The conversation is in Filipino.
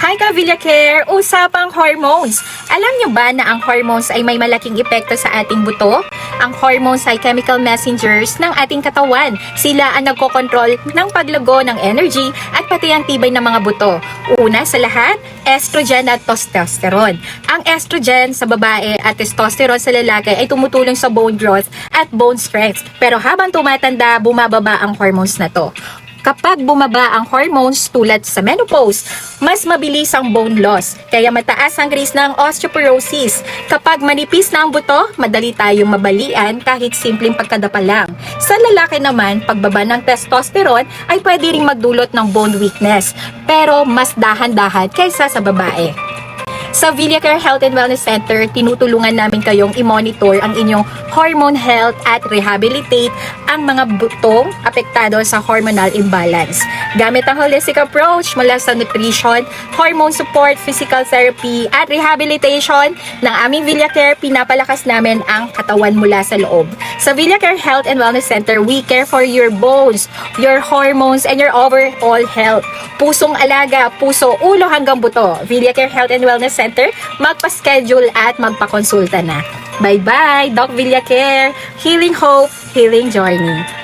Hi ka, Villacare! Usapang hormones. Alam niyo ba na ang hormones ay may malaking epekto sa ating buto? Ang hormones ay chemical messengers ng ating katawan. Sila ang nagkokontrol ng paglago ng energy at pati ang tibay ng mga buto. Una sa lahat, estrogen at testosterone. Ang estrogen sa babae at testosterone sa lalaki ay tumutulong sa bone growth at bone strength. Pero habang tumatanda, bumababa ang hormones na to. Kapag bumaba ang hormones tulad sa menopause, mas mabilis ang bone loss, kaya mataas ang risk ng osteoporosis. Kapag manipis na ang buto, madali tayong mabalian kahit simpleng pagkadapa lang. Sa lalaki naman, pagbaba ng testosterone ay pwede ring magdulot ng bone weakness, pero mas dahan-dahan kaysa sa babae. Sa Villacare Health and Wellness Center, tinutulungan namin kayong i-monitor ang inyong hormone health at rehabilitate ang mga butong apektado sa hormonal imbalance. Gamit ang holistic approach mula sa nutrition, hormone support, physical therapy, at rehabilitation ng aming Villacare, pinapalakas namin ang katawan mula sa loob. Sa Villacare Health and Wellness Center, we care for your bones, your hormones, and your overall health. Pusong alaga, puso, ulo hanggang buto. Villacare Health and Wellness Center, magpa-schedule at magpa-konsulta na. Bye-bye, Doc Villacare. Healing Hope, Healing Journey.